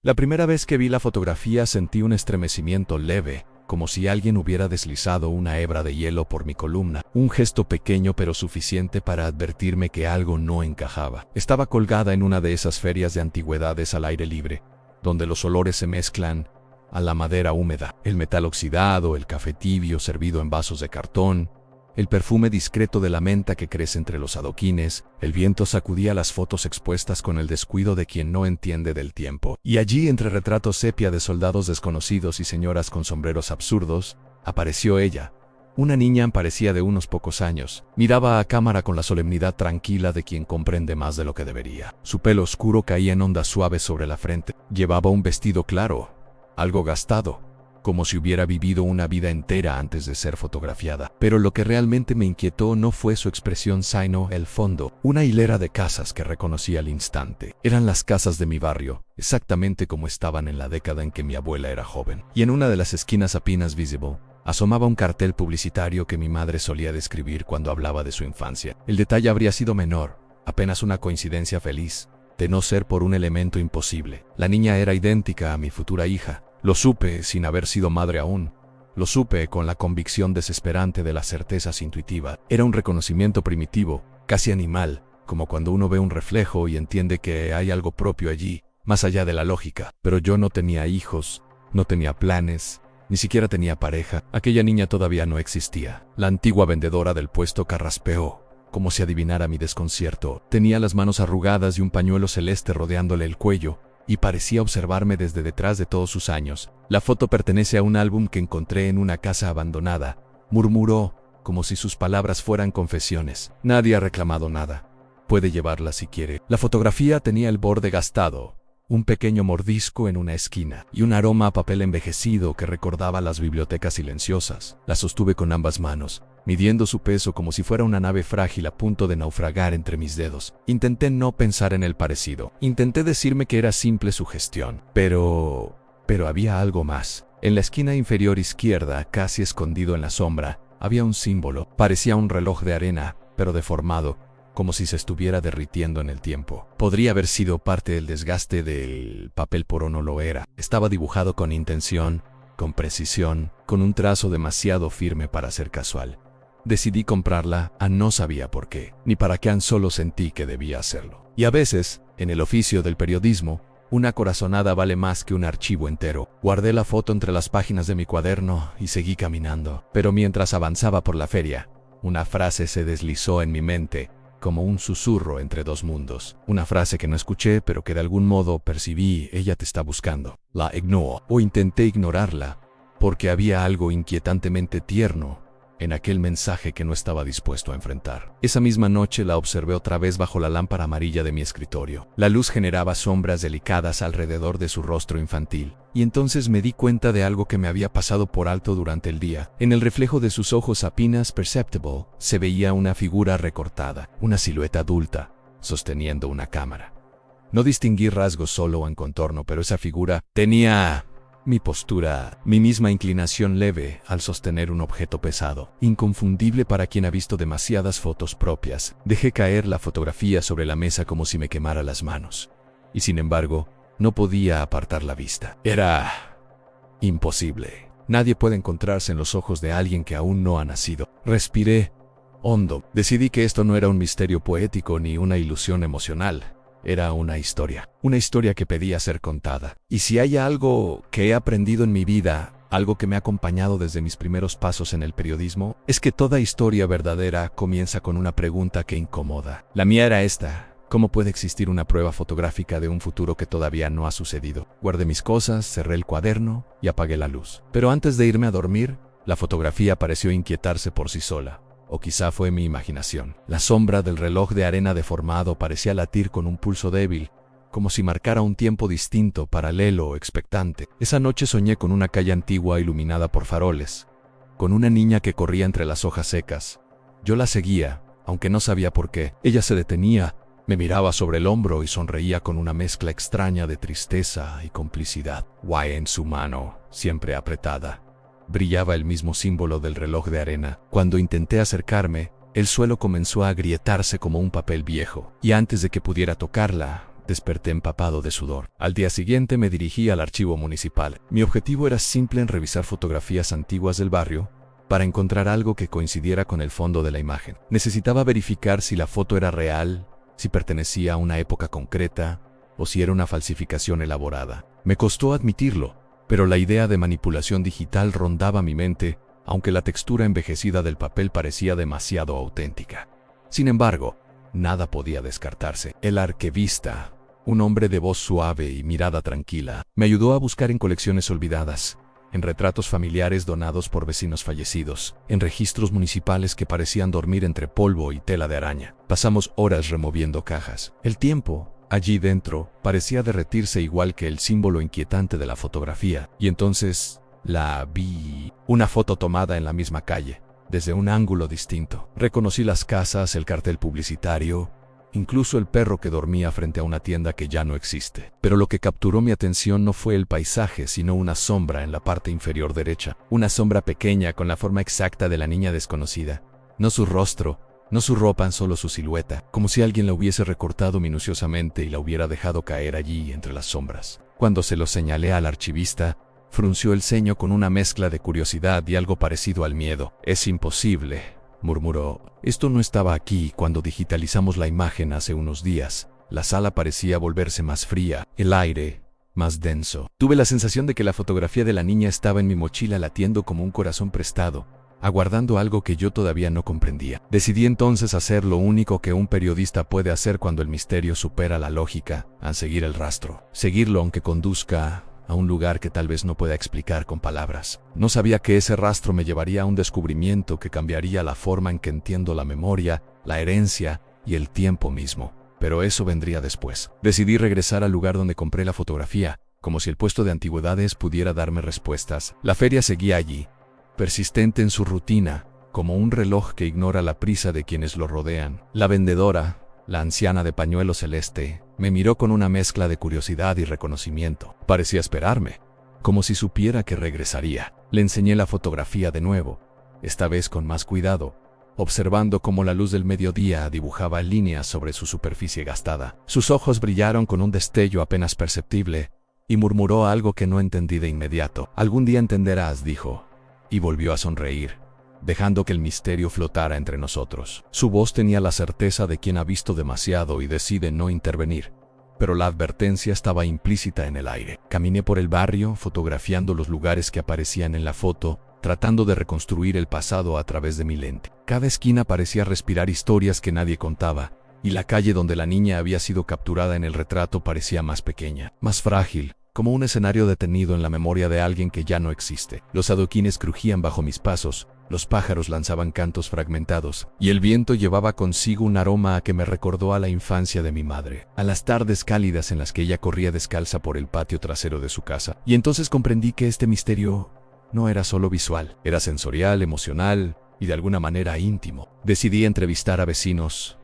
La primera vez que vi la fotografía sentí un estremecimiento leve, como si alguien hubiera deslizado una hebra de hielo por mi columna, un gesto pequeño pero suficiente para advertirme que algo no encajaba. Estaba colgada en una de esas ferias de antigüedades al aire libre, donde los olores se mezclan a la madera húmeda, el metal oxidado, el café tibio servido en vasos de cartón, el perfume discreto de la menta que crece entre los adoquines. El viento sacudía las fotos expuestas con el descuido de quien no entiende del tiempo. Y allí, entre retratos sepia de soldados desconocidos y señoras con sombreros absurdos, apareció ella. Una niña parecía de unos pocos años. Miraba a cámara con la solemnidad tranquila de quien comprende más de lo que debería. Su pelo oscuro caía en ondas suaves sobre la frente. Llevaba un vestido claro, algo gastado, como si hubiera vivido una vida entera antes de ser fotografiada. Pero lo que realmente me inquietó no fue su expresión sino el fondo, una hilera de casas que reconocí al instante. Eran las casas de mi barrio, exactamente como estaban en la década en que mi abuela era joven. Y en una de las esquinas apenas visible, asomaba un cartel publicitario que mi madre solía describir cuando hablaba de su infancia. El detalle habría sido menor, apenas una coincidencia feliz, de no ser por un elemento imposible. La niña era idéntica a mi futura hija. Lo supe sin haber sido madre aún. Lo supe con la convicción desesperante de las certezas intuitivas. Era un reconocimiento primitivo, casi animal, como cuando uno ve un reflejo y entiende que hay algo propio allí, más allá de la lógica. Pero yo no tenía hijos, no tenía planes, ni siquiera tenía pareja. Aquella niña todavía no existía. La antigua vendedora del puesto carraspeó, como si adivinara mi desconcierto. Tenía las manos arrugadas y un pañuelo celeste rodeándole el cuello, y parecía observarme desde detrás de todos sus años. La foto pertenece a un álbum que encontré en una casa abandonada, murmuró, como si sus palabras fueran confesiones. Nadie ha reclamado nada. Puede llevarla si quiere. La fotografía tenía el borde gastado, un pequeño mordisco en una esquina, y un aroma a papel envejecido que recordaba las bibliotecas silenciosas. La sostuve con ambas manos, midiendo su peso como si fuera una nave frágil a punto de naufragar entre mis dedos. Intenté no pensar en el parecido. Intenté decirme que era simple sugestión. Pero había algo más. En la esquina inferior izquierda, casi escondido en la sombra, había un símbolo. Parecía un reloj de arena, pero deformado, como si se estuviera derritiendo en el tiempo. Podría haber sido parte del desgaste del papel, pero no lo era. Estaba dibujado con intención, con precisión, con un trazo demasiado firme para ser casual. Decidí comprarla, no sabía por qué, ni para qué, solo sentí que debía hacerlo. Y a veces, en el oficio del periodismo, una corazonada vale más que un archivo entero. Guardé la foto entre las páginas de mi cuaderno y seguí caminando. Pero mientras avanzaba por la feria, una frase se deslizó en mi mente, como un susurro entre dos mundos. Una frase que no escuché, pero que de algún modo percibí. Ella te está buscando. La ignoré, o intenté ignorarla, porque había algo inquietantemente tierno en aquel mensaje que no estaba dispuesto a enfrentar. Esa misma noche la observé otra vez bajo la lámpara amarilla de mi escritorio. La luz generaba sombras delicadas alrededor de su rostro infantil, y entonces me di cuenta de algo que me había pasado por alto durante el día. En el reflejo de sus ojos apenas perceptible, se veía una figura recortada, una silueta adulta, sosteniendo una cámara. No distinguí rasgos solo en contorno, pero esa figura tenía mi postura, mi misma inclinación leve al sostener un objeto pesado, inconfundible para quien ha visto demasiadas fotos propias. Dejé caer la fotografía sobre la mesa como si me quemara las manos. Y sin embargo, no podía apartar la vista. Era imposible. Nadie puede encontrarse en los ojos de alguien que aún no ha nacido. Respiré hondo. Decidí que esto no era un misterio poético ni una ilusión emocional. Era una historia que pedía ser contada. Y si hay algo que he aprendido en mi vida, algo que me ha acompañado desde mis primeros pasos en el periodismo, es que toda historia verdadera comienza con una pregunta que incomoda. La mía era esta: ¿cómo puede existir una prueba fotográfica de un futuro que todavía no ha sucedido? Guardé mis cosas, cerré el cuaderno y apagué la luz. Pero antes de irme a dormir, la fotografía pareció inquietarse por sí sola. O quizá fue mi imaginación. La sombra del reloj de arena deformado parecía latir con un pulso débil, como si marcara un tiempo distinto, paralelo o expectante. Esa noche soñé con una calle antigua iluminada por faroles, con una niña que corría entre las hojas secas. Yo la seguía, aunque no sabía por qué. Ella se detenía, me miraba sobre el hombro y sonreía con una mezcla extraña de tristeza y complicidad. En su mano, siempre apretada, brillaba el mismo símbolo del reloj de arena. Cuando intenté acercarme, el suelo comenzó a agrietarse como un papel viejo, y antes de que pudiera tocarla, Desperté empapado de sudor. Al día siguiente me dirigí al archivo municipal. Mi objetivo era simple en revisar fotografías antiguas del barrio para encontrar algo que coincidiera con el fondo de la imagen. Necesitaba verificar si la foto era real, si pertenecía a una época concreta o si era una falsificación elaborada. Me costó admitirlo, pero la idea de manipulación digital rondaba mi mente, aunque la textura envejecida del papel parecía demasiado auténtica. Sin embargo, nada podía descartarse. El arquivista, un hombre de voz suave y mirada tranquila, me ayudó a buscar en colecciones olvidadas, en retratos familiares donados por vecinos fallecidos, en registros municipales que parecían dormir entre polvo y tela de araña. Pasamos horas removiendo cajas. El tiempo, allí dentro, parecía derretirse igual que el símbolo inquietante de la fotografía, y entonces la vi. Una foto tomada en la misma calle, desde un ángulo distinto. Reconocí las casas, el cartel publicitario, incluso el perro que dormía frente a una tienda que ya no existe. Pero lo que capturó mi atención no fue el paisaje, sino una sombra en la parte inferior derecha. Una sombra pequeña con la forma exacta de la niña desconocida. No su rostro, no su ropa, solo su silueta, como si alguien la hubiese recortado minuciosamente y la hubiera dejado caer allí entre las sombras. Cuando se lo señalé al archivista, frunció el ceño con una mezcla de curiosidad y algo parecido al miedo. «Es imposible», murmuró. «Esto no estaba aquí cuando digitalizamos la imagen hace unos días». La sala parecía volverse más fría, el aire más denso. Tuve la sensación de que la fotografía de la niña estaba en mi mochila latiendo como un corazón prestado, aguardando algo que yo todavía no comprendía. Decidí entonces hacer lo único que un periodista puede hacer cuando el misterio supera la lógica, a seguir el rastro. Seguirlo aunque conduzca a un lugar que tal vez no pueda explicar con palabras. No sabía que ese rastro me llevaría a un descubrimiento que cambiaría la forma en que entiendo la memoria, la herencia y el tiempo mismo. Pero eso vendría después. Decidí regresar al lugar donde compré la fotografía, como si el puesto de antigüedades pudiera darme respuestas. La feria seguía allí, persistente en su rutina, como un reloj que ignora la prisa de quienes lo rodean. La vendedora, la anciana de pañuelo celeste, me miró con una mezcla de curiosidad y reconocimiento. Parecía esperarme, como si supiera que regresaría. Le enseñé la fotografía de nuevo, esta vez con más cuidado, observando cómo la luz del mediodía dibujaba líneas sobre su superficie gastada. Sus ojos brillaron con un destello apenas perceptible, y murmuró algo que no entendí de inmediato. «Algún día entenderás», dijo, y volvió a sonreír, dejando que el misterio flotara entre nosotros. Su voz tenía la certeza de quien ha visto demasiado y decide no intervenir, pero la advertencia estaba implícita en el aire. Caminé por el barrio, fotografiando los lugares que aparecían en la foto, tratando de reconstruir el pasado a través de mi lente. Cada esquina parecía respirar historias que nadie contaba, y la calle donde la niña había sido capturada en el retrato parecía más pequeña, más frágil, como un escenario detenido en la memoria de alguien que ya no existe. Los adoquines crujían bajo mis pasos, los pájaros lanzaban cantos fragmentados, y el viento llevaba consigo un aroma que me recordó a la infancia de mi madre, a las tardes cálidas en las que ella corría descalza por el patio trasero de su casa. Y entonces comprendí que este misterio no era solo visual, era sensorial, emocional y de alguna manera íntimo. Decidí entrevistar a vecinos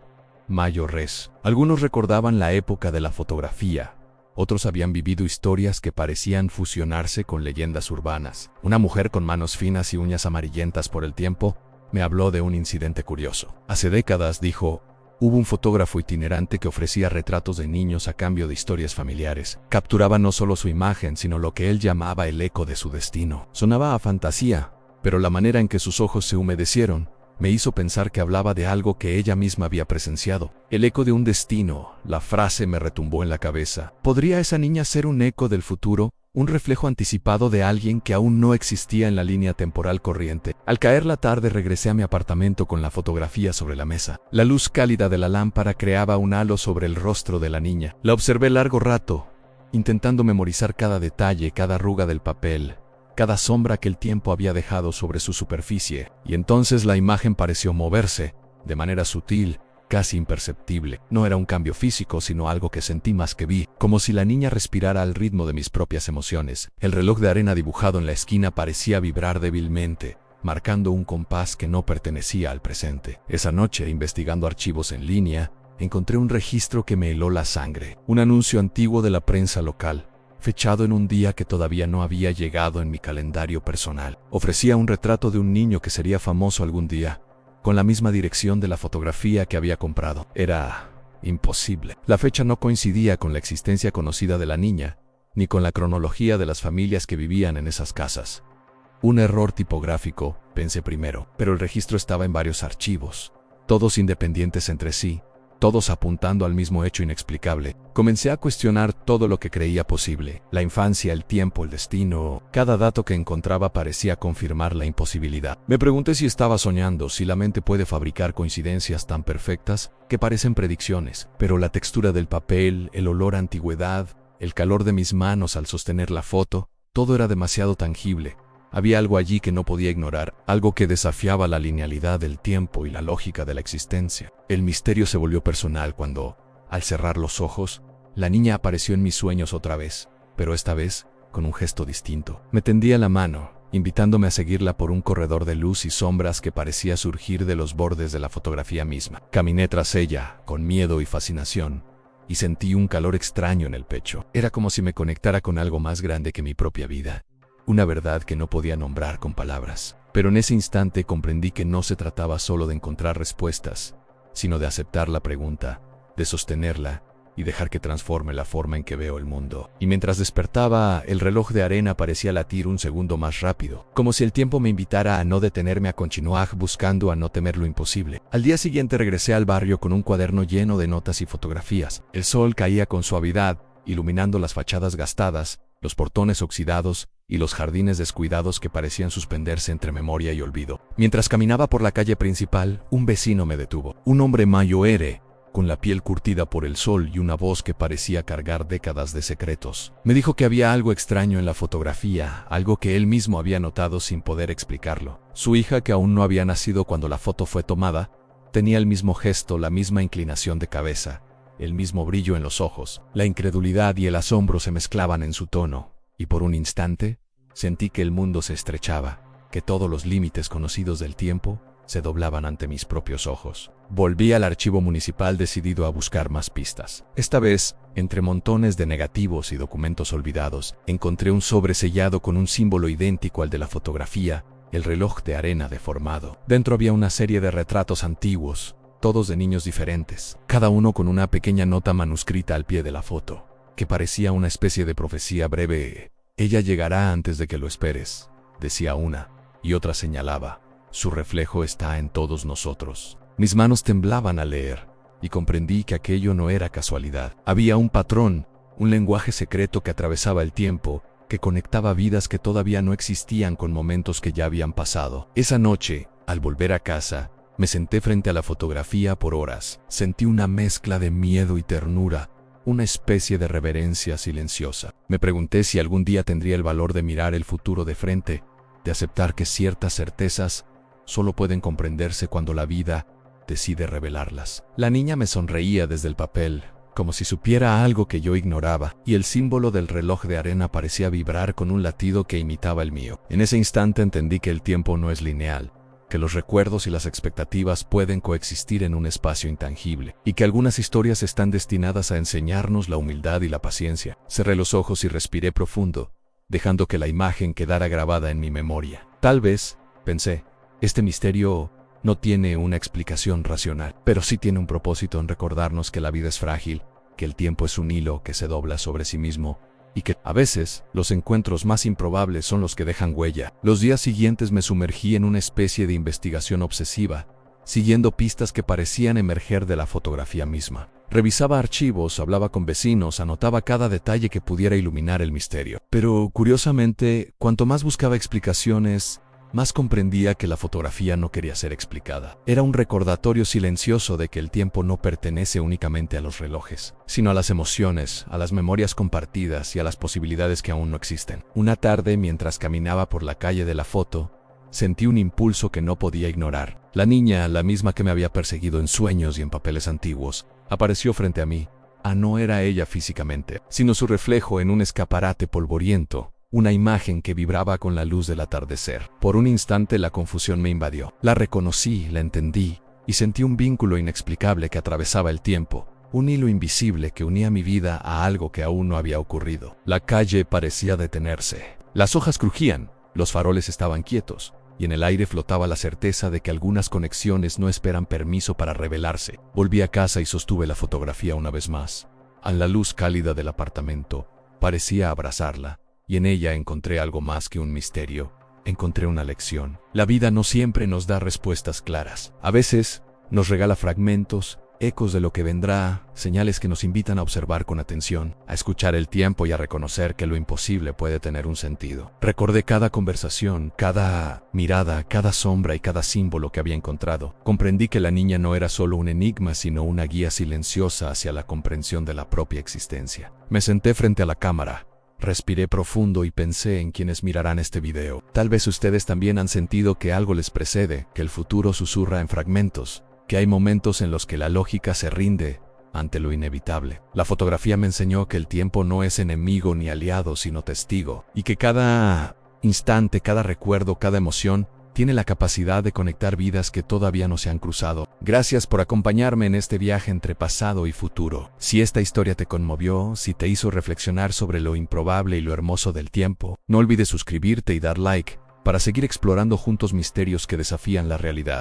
mayores. Algunos recordaban la época de la fotografía, otros habían vivido historias que parecían fusionarse con leyendas urbanas. Una mujer con manos finas y uñas amarillentas por el tiempo me habló de un incidente curioso. Hace décadas, dijo, hubo un fotógrafo itinerante que ofrecía retratos de niños a cambio de historias familiares. Capturaba no solo su imagen, sino lo que él llamaba el eco de su destino. Sonaba a fantasía, pero la manera en que sus ojos se humedecieron me hizo pensar que hablaba de algo que ella misma había presenciado. El eco de un destino, la frase me retumbó en la cabeza. ¿Podría esa niña ser un eco del futuro? Un reflejo anticipado de alguien que aún no existía en la línea temporal corriente. Al caer la tarde regresé a mi apartamento con la fotografía sobre la mesa. La luz cálida de la lámpara creaba un halo sobre el rostro de la niña. La observé largo rato, intentando memorizar cada detalle, cada arruga del papel, cada sombra que el tiempo había dejado sobre su superficie, y entonces la imagen pareció moverse, de manera sutil, casi imperceptible. No era un cambio físico, sino algo que sentí más que vi, como si la niña respirara al ritmo de mis propias emociones. El reloj de arena dibujado en la esquina parecía vibrar débilmente, marcando un compás que no pertenecía al presente. Esa noche, investigando archivos en línea, encontré un registro que me heló la sangre, un anuncio antiguo de la prensa local, fechado en un día que todavía no había llegado en mi calendario personal. Ofrecía un retrato de un niño que sería famoso algún día, con la misma dirección de la fotografía que había comprado. Era Imposible. La fecha no coincidía con la existencia conocida de la niña, ni con la cronología de las familias que vivían en esas casas. Un error tipográfico, pensé primero, pero el registro estaba en varios archivos, todos independientes entre sí, todos apuntando al mismo hecho inexplicable. Comencé a cuestionar todo lo que creía posible, la infancia, el tiempo, el destino. Cada dato que encontraba parecía confirmar la imposibilidad. Me pregunté si estaba soñando, si la mente puede fabricar coincidencias tan perfectas que parecen predicciones, pero la textura del papel, el olor a antigüedad, el calor de mis manos al sostener la foto, todo era demasiado tangible. Había algo allí que no podía ignorar, algo que desafiaba la linealidad del tiempo y la lógica de la existencia. El misterio se volvió personal cuando, al cerrar los ojos, la niña apareció en mis sueños otra vez, pero esta vez con un gesto distinto. Me tendía la mano, invitándome a seguirla por un corredor de luz y sombras que parecía surgir de los bordes de la fotografía misma. Caminé tras ella, con miedo y fascinación, y sentí un calor extraño en el pecho. Era como si me conectara con algo más grande que mi propia vida. Una verdad que no podía nombrar con palabras. Pero en ese instante comprendí que no se trataba solo de encontrar respuestas, sino de aceptar la pregunta, de sostenerla y dejar que transforme la forma en que veo el mundo. Y mientras despertaba, el reloj de arena parecía latir un segundo más rápido, como si el tiempo me invitara a no detenerme, a continuar buscando, a no temer lo imposible. Al día siguiente regresé al barrio con un cuaderno lleno de notas y fotografías. El sol caía con suavidad, iluminando las fachadas gastadas, los portones oxidados y los jardines descuidados que parecían suspenderse entre memoria y olvido. Mientras caminaba por la calle principal, un vecino me detuvo. Un hombre mayor, con la piel curtida por el sol y una voz que parecía cargar décadas de secretos. Me dijo que había algo extraño en la fotografía, algo que él mismo había notado sin poder explicarlo. Su hija, que aún no había nacido cuando la foto fue tomada, tenía el mismo gesto, la misma inclinación de cabeza, el mismo brillo en los ojos. La incredulidad y el asombro se mezclaban en su tono, y por un instante sentí que el mundo se estrechaba, que todos los límites conocidos del tiempo se doblaban ante mis propios ojos. Volví al archivo municipal decidido a buscar más pistas. Esta vez, entre montones de negativos y documentos olvidados, encontré un sobre sellado con un símbolo idéntico al de la fotografía, el reloj de arena deformado. Dentro había una serie de retratos antiguos, todos de niños diferentes, cada uno con una pequeña nota manuscrita al pie de la foto, que parecía una especie de profecía breve. «Ella llegará antes de que lo esperes», decía una, y otra señalaba, «Su reflejo está en todos nosotros». Mis manos temblaban al leer, y comprendí que aquello no era casualidad. Había un patrón, un lenguaje secreto que atravesaba el tiempo, que conectaba vidas que todavía no existían con momentos que ya habían pasado. Esa noche, al volver a casa, me senté frente a la fotografía por horas. Sentí una mezcla de miedo y ternura, una especie de reverencia silenciosa. Me pregunté si algún día tendría el valor de mirar el futuro de frente, de aceptar que ciertas certezas solo pueden comprenderse cuando la vida decide revelarlas. La niña me sonreía desde el papel, como si supiera algo que yo ignoraba, y el símbolo del reloj de arena parecía vibrar con un latido que imitaba el mío. En ese instante entendí que el tiempo no es lineal, que los recuerdos y las expectativas pueden coexistir en un espacio intangible, y que algunas historias están destinadas a enseñarnos la humildad y la paciencia. Cerré los ojos y respiré profundo, dejando que la imagen quedara grabada en mi memoria. Tal vez, pensé, este misterio no tiene una explicación racional, pero sí tiene un propósito en recordarnos que la vida es frágil, que el tiempo es un hilo que se dobla sobre sí mismo, y que, a veces, los encuentros más improbables son los que dejan huella. Los días siguientes me sumergí en una especie de investigación obsesiva, siguiendo pistas que parecían emerger de la fotografía misma. Revisaba archivos, hablaba con vecinos, anotaba cada detalle que pudiera iluminar el misterio. Pero, curiosamente, cuanto más buscaba explicaciones, más comprendía que la fotografía no quería ser explicada. Era un recordatorio silencioso de que el tiempo no pertenece únicamente a los relojes, sino a las emociones, a las memorias compartidas y a las posibilidades que aún no existen. Una tarde, mientras caminaba por la calle de la foto, sentí un impulso que no podía ignorar. La niña, la misma que me había perseguido en sueños y en papeles antiguos, apareció frente a mí. No era ella físicamente, sino su reflejo en un escaparate polvoriento, una imagen que vibraba con la luz del atardecer. Por un instante la confusión me invadió. La reconocí, la entendí, y sentí un vínculo inexplicable que atravesaba el tiempo, un hilo invisible que unía mi vida a algo que aún no había ocurrido. La calle parecía detenerse. Las hojas crujían, los faroles estaban quietos, y en el aire flotaba la certeza de que algunas conexiones no esperan permiso para revelarse. Volví a casa y sostuve la fotografía una vez más. A la luz cálida del apartamento, parecía abrazarla, y en ella encontré algo más que un misterio. Encontré una lección. La vida no siempre nos da respuestas claras. A veces nos regala fragmentos, ecos de lo que vendrá, señales que nos invitan a observar con atención, a escuchar el tiempo y a reconocer que lo imposible puede tener un sentido. Recordé cada conversación, cada mirada, cada sombra y cada símbolo que había encontrado. Comprendí que la niña no era solo un enigma, sino una guía silenciosa hacia la comprensión de la propia existencia. Me senté frente a la cámara. Respiré profundo y pensé en quienes mirarán este video. Tal vez ustedes también han sentido que algo les precede, que el futuro susurra en fragmentos, que hay momentos en los que la lógica se rinde ante lo inevitable. La fotografía me enseñó que el tiempo no es enemigo ni aliado, sino testigo, y que cada instante, cada recuerdo, cada emoción tiene la capacidad de conectar vidas que todavía no se han cruzado. Gracias por acompañarme en este viaje entre pasado y futuro. Si esta historia te conmovió, si te hizo reflexionar sobre lo improbable y lo hermoso del tiempo, no olvides suscribirte y dar like para seguir explorando juntos misterios que desafían la realidad.